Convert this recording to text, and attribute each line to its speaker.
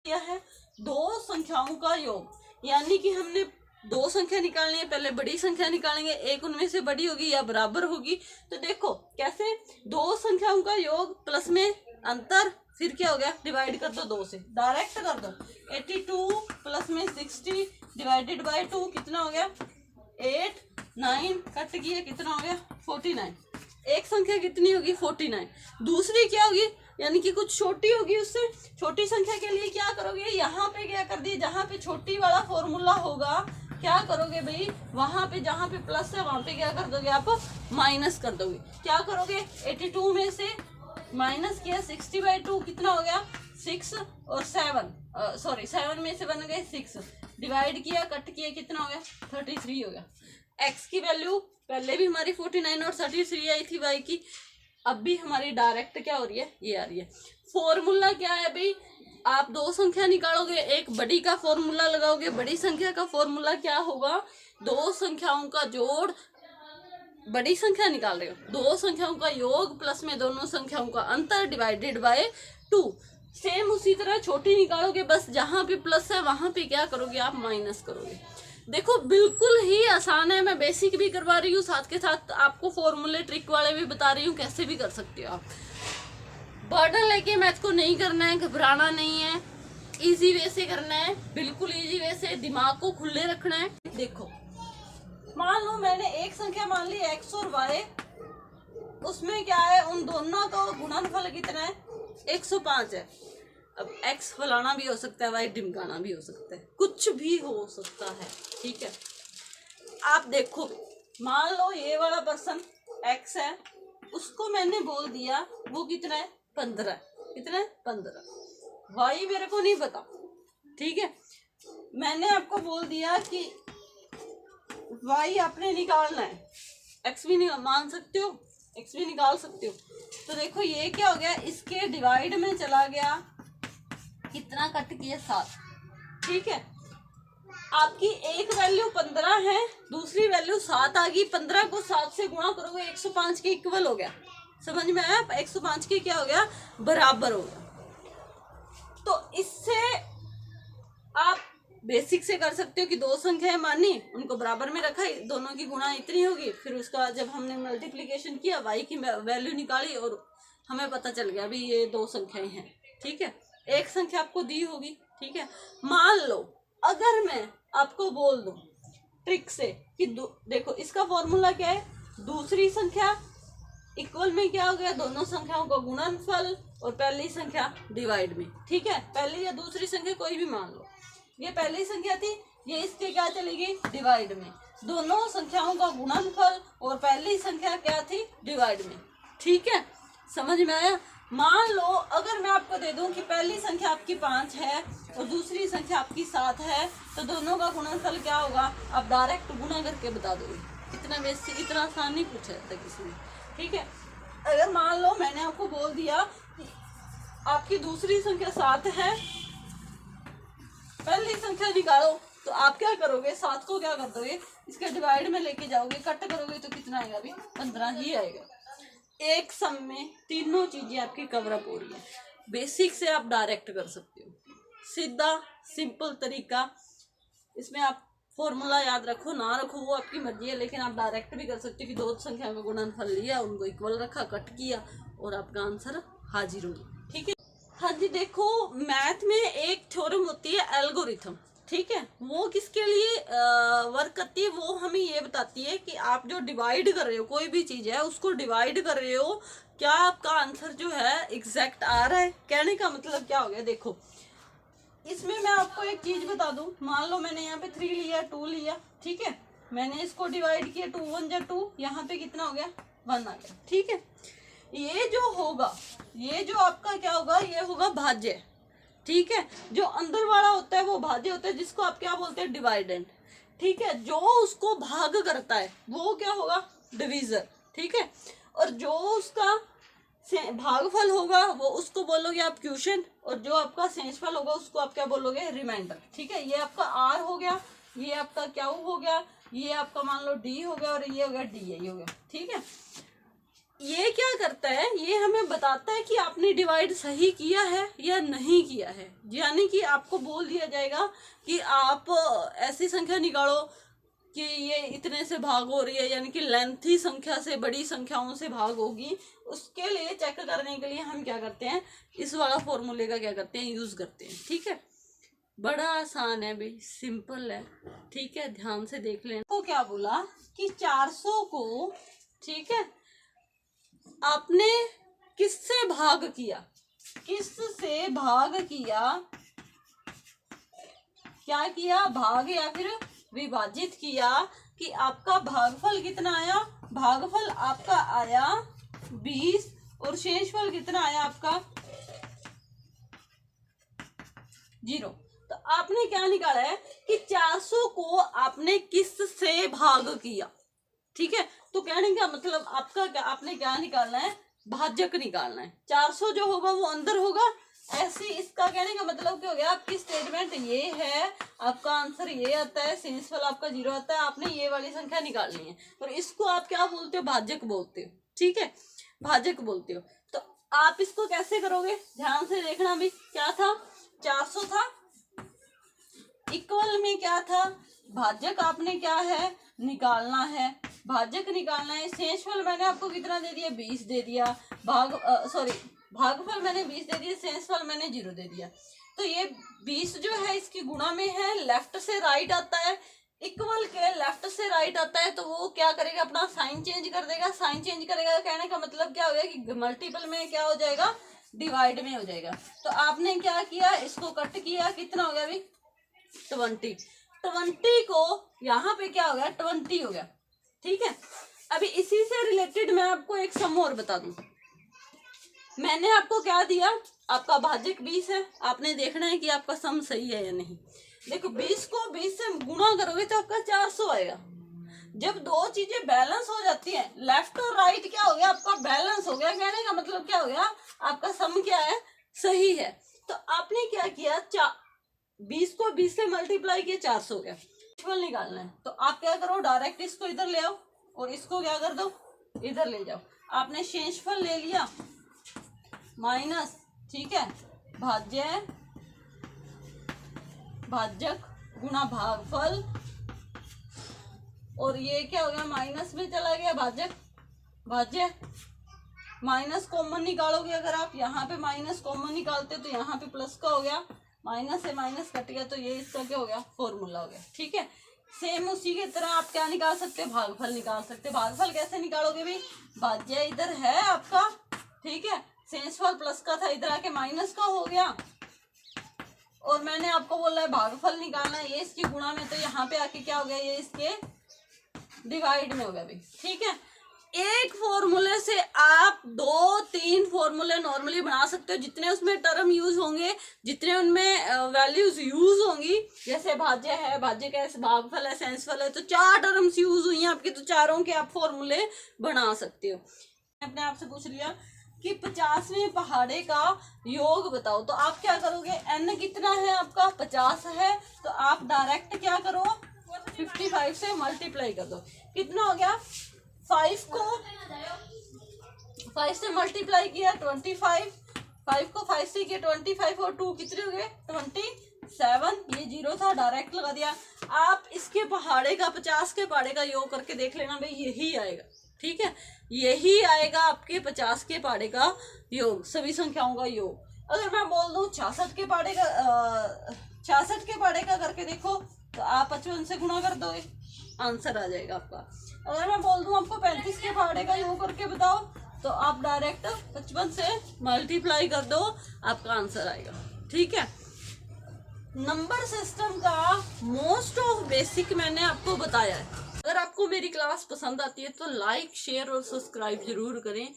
Speaker 1: क्या है, दो संख्याओं का योग, यानी कि हमने दो संख्या निकालनी है, पहले बड़ी संख्या निकालेंगे, एक उनमें से बड़ी होगी या बराबर होगी। तो देखो कैसे, दो संख्याओं का योग प्लस में अंतर, फिर क्या हो गया, डिवाइड कर दो दो से, डायरेक्ट कर दो। 82 प्लस में 60 डिवाइडेड बाय 2 कितना हो गया, 8, 9 कट किया कितना हो गया, 49। एक संख्या कितनी होगी, 49। दूसरी क्या होगी, यानी कि कुछ छोटी होगी उससे। छोटी संख्या के लिए क्या करोगे, यहाँ पे क्या कर दिए, जहाँ पे छोटी वाला फॉर्मूला होगा क्या करोगे भाई, वहां पे जहाँ पे प्लस है वहां पे क्या कर दोगे आप, माइनस कर दोगे। क्या करोगे, 82 में से माइनस किया 60/2 कितना हो गया, 6 और 7 में से बन गए 6, डिवाइड किया कट किया कितना हो गया, 33 हो गया। एक्स की वैल्यू पहले भी हमारी 49 और 33 आई थी वाई की, अब भी हमारी डायरेक्ट क्या हो रही है, ये आ रही है। फॉर्मूला क्या है भाई, आप दो संख्या निकालोगे, एक बड़ी का फॉर्मूला लगाओगे, बड़ी संख्या का फॉर्मूला क्या होगा, दो संख्याओं का जोड़, बड़ी संख्या निकाल रहे हो, दो संख्याओं का योग प्लस में दोनों संख्याओं का अंतर डिवाइडेड बाय 2। सेम उसी तरह छोटी निकालोगे, बस जहां पे प्लस है वहां पे क्या करोगे आप, माइनस करोगे। देखो बिल्कुल ही आसान है, मैं बेसिक भी करवा रही हूँ, साथ के साथ आपको फॉर्मूले ट्रिक वाले भी बता रही हूँ, कैसे भी कर सकते हो आप। बर्डन लेके मैथ को नहीं करना है, घबराना नहीं है, इजी वे से करना है, बिल्कुल इजी वे से, दिमाग को खुले रखना है। देखो मान लो मैंने एक संख्या मान ली x और y, उसमें क्या है, उन दोनों का गुणनफल कितना है, 105 है। अब x फलाना भी हो सकता है, y ढिमकाना भी हो सकता है, कुछ भी हो सकता है, ठीक है। आप देखो मान लो ये वाला पर्सन x है, उसको मैंने बोल दिया वो कितना है, 15, कितना है 15, y मेरे को नहीं पता, ठीक है। मैंने आपको बोल दिया कि y आपने निकालना है, x भी मान सकते हो, x भी निकाल सकते हो। तो देखो ये क्या हो गया, इसके डिवाइड में चला गया, कितना कट किया 7, ठीक है। आपकी एक वैल्यू 15 है, दूसरी वैल्यू 7 आ गई, 15 को 7 से गुणा करोगे 105 के इक्वल हो गया, समझ में आया, 105 के क्या हो गया, बराबर हो गया। तो इससे आप बेसिक से कर सकते हो कि दो संख्याएं मानी, उनको बराबर में रखा, दोनों की गुणा इतनी होगी, फिर उसका जब हमने मल्टीप्लिकेशन किया y की वैल्यू निकाली और हमें पता चल गया अभी ये दो संख्याएं हैं, ठीक है। एक संख्या आपको दी होगी, ठीक है। मान लो अगर मैं आपको बोल दूं ट्रिक से कि देखो इसका फॉर्मूला क्या है, दूसरी संख्या इक्वल में क्या हो गया, दोनों संख्याओं का गुणनफल और पहली संख्या डिवाइड में, ठीक है। पहली या दूसरी संख्या कोई भी मान लो, ये पहली संख्या थी, ये इसके क्या चली गई, डिवाइड में, दोनों संख्याओं का गुणनफल और पहली संख्या क्या थी, डिवाइड में, ठीक है। समझ में आया। मान लो अगर मैं आपको दे दूं कि पहली संख्या आपकी 5 है और दूसरी संख्या आपकी 7 है, तो दोनों का गुणनफल क्या होगा, आप डायरेक्ट गुणा करके बता दोगे। इतना बेसिक, इतना आसान नहीं पूछा जाता किसी ने, ठीक है। अगर मान लो मैंने आपको बोल दिया आपकी दूसरी संख्या 7 है, पहली संख्या निकालो, तो आप क्या करोगे, 7 को क्या कर दोगे, इसके डिवाइड में लेके जाओगे, कट करोगे तो कितना आएगा, अभी 15 ही आएगा। एक सम में तीनों चीजें आपकी कवर अप हो रही है। बेसिक से आप डायरेक्ट कर सकते हो, सीधा सिंपल तरीका। इसमें आप फॉर्मूला याद रखो ना रखो वो आपकी मर्जी है, लेकिन आप डायरेक्ट भी कर सकते हो कि दो संख्या में गुणनफल लिया, उनको इक्वल रखा, कट किया और आपका आंसर हाजिर हो गया, ठीक है। हाँ जी, देखो मैथ में एक थ्योरम होती है एल्गोरिथम, ठीक है। वो किसके लिए वर्क करती है, वो हमें ये बताती है कि आप जो डिवाइड कर रहे हो, कोई भी चीज है उसको डिवाइड कर रहे हो, क्या आपका आंसर जो है एग्जैक्ट आ रहा है। कहने का मतलब क्या हो गया, देखो इसमें मैं आपको एक चीज बता दूं, मान लो मैंने यहाँ पे 3 लिया, 2 लिया, ठीक है। मैंने इसको डिवाइड किया, 2 1 जा 2, यहाँ पे कितना हो गया, 1 आ गया, ठीक है। ये जो होगा, ये जो आपका क्या होगा, ये होगा भाज्य, ठीक है। जो अंदर वाला होता है वो भाज्य होता है, जिसको आप क्या बोलते हैं, डिवाइडेंड, ठीक है। जो उसको भाग करता है वो क्या होगा, डिवीजर, ठीक है। और जो उसका भागफल होगा वो उसको बोलोगे आप क्वोशिएंट, और जो आपका शेषफल होगा उसको आप क्या बोलोगे, रिमाइंडर, ठीक है। ये आपका आर हो गया, ये आपका क्या हो गया, ये आपका मान लो डी हो गया, और ये हो गया डी, ये हो गया, ठीक है। ये क्या करता है, ये हमें बताता है कि आपने डिवाइड सही किया है या नहीं किया है। यानी कि आपको बोल दिया जाएगा कि आप ऐसी संख्या निकालो कि ये इतने से भाग हो रही है, यानी कि लेंथी संख्या से बड़ी संख्याओं से भाग होगी। उसके लिए चेक करने के लिए हम क्या करते हैं, इस वाला फॉर्मूले का क्या करते हैं, यूज करते हैं। ठीक है, बड़ा आसान है भाई, सिंपल है। ठीक है, ध्यान से देख लेना। तो क्या बोला कि 400 को, ठीक है, आपने किससे भाग किया, किससे भाग किया, क्या किया, भाग या फिर विभाजित किया, कि आपका भागफल कितना आया, भागफल आपका आया 20 और शेषफल कितना आया आपका 0। तो आपने क्या निकाला है कि 400 को आपने किस से भाग किया। ठीक है, तो कहने का मतलब आपका क्या, आपने क्या निकालना है, भाजक निकालना है। 400 जो होगा वो अंदर होगा, ऐसे इसका कहने का मतलब क्या हो गया, आपकी स्टेटमेंट ये है, आपका आंसर ये आता है, शेषफल आपका 0 आता है, आपने ये वाली संख्या निकालनी है। और इसको आप क्या बोलते हो, भाजक बोलते हो। ठीक है, भाजक बोलते हो। तो आप इसको कैसे करोगे, ध्यान से देखना भी। क्या था, 400 था, इक्वल में क्या था, भाजक आपने क्या है निकालना है, भाजक निकालना है। शेषफल मैंने आपको कितना दे दिया, 20 दे दिया। भागफल मैंने 20 दे दिया, शेषफल मैंने 0 दे दिया। तो ये 20 जो है इसकी गुणा में है, लेफ्ट से राइट आता है, इक्वल के लेफ्ट से राइट आता है, तो वो क्या करेगा, अपना साइन चेंज कर देगा। साइन चेंज करेगा, कहने का मतलब क्या हो गया कि मल्टीपल में क्या हो जाएगा, डिवाइड में हो जाएगा। तो आपने क्या किया, इसको कट किया, कितना हो गया अभी 20 को यहाँ पे क्या हो गया, 20 हो गया। ठीक है, अभी इसी से रिलेटेड मैं आपको एक सम और बता दूं। मैंने आपको क्या दिया, आपका भाजक 20 है, आपने देखना है कि आपका सम सही है या नहीं। देखो 20 को 20 से गुणा करोगे तो आपका 400 आएगा। जब दो चीजें बैलेंस हो जाती हैं, लेफ्ट और राइट क्या हो गया, आपका बैलेंस हो गया। कहने का मतलब क्या हो गया, आपका सम क्या है, सही है। तो आपने क्या किया, 20 को 20 से मल्टीप्लाई किया, 400 हो गया। शेषफल निकालना है तो आप क्या करो, डायरेक्ट इसको इधर ले आओ और इसको क्या कर दो, इधर ले जाओ। आपने शेषफल ले लिया माइनस, ठीक है, भाजक गुना भागफल, और ये क्या हो गया, माइनस में चला गया भाज्य माइनस कॉमन निकालोगे अगर आप, यहाँ पे माइनस कॉमन निकालते तो यहाँ पे प्लस का हो गया, माइनस से माइनस कट गया, तो ये इसका क्या हो गया, फॉर्मूला हो गया। ठीक है, सेम उसी की तरह आप क्या निकाल सकते हो, भागफल निकाल सकते हो। भागफल कैसे निकालोगे भाई, भाज्य इधर है आपका, ठीक है, शेषफल प्लस का था, इधर आके माइनस का हो गया, और मैंने आपको बोला है भागफल निकालना है, ये इसकी गुणा में, तो यहाँ पे आके क्या हो गया, ये इसके डिवाइड में हो गया भाई। ठीक है, एक फॉर्मूले से आप 2-3 फॉर्मूले नॉर्मली बना सकते हो, जितने उसमें टर्म यूज होंगे, जितने उनमें वैल्यूज यूज होंगी। जैसे भाज्य है, भाज्य का भागफल है, शेषफल है, तो 4 टर्म्स यूज हुई हैं आपकी, तो चारों के आप फॉर्मूले बना सकते हो। अपने आप से पूछ लिया कि 50वें पहाड़े का योग बताओ, तो आप क्या करोगे, n कितना है आपका 50 है, तो आप डायरेक्ट क्या करो, 55 से मल्टीप्लाई कर दो। कितना हो गया, 5 को 5 से मल्टीप्लाई किया 25, 5 को 5 से किया 25, और 2 कितने हो गए 27। ये 0 था, डायरेक्ट लगा दिया। आप इसके पहाड़े का 50 के पहाड़े का योग करके देख लेना भाई, यही आएगा। ठीक है, यही आएगा आपके 50 के पहाड़े का योग, सभी संख्याओं का योग। अगर मैं बोल दूं 66 के पहाड़े का 66 के पहाड़े का करके देखो, तो आप 55 से गुणा कर दोगे, आंसर आ जाएगा आपका। अगर मैं बोल दूं आपको 35 के पहाड़े का योग करके बताओ, तो आप डायरेक्ट 55 से मल्टीप्लाई कर दो, आपका आंसर आएगा। ठीक है, नंबर सिस्टम का मोस्ट ऑफ बेसिक मैंने आपको बताया है। अगर आपको मेरी क्लास पसंद आती है तो लाइक, शेयर और सब्सक्राइब जरूर करें।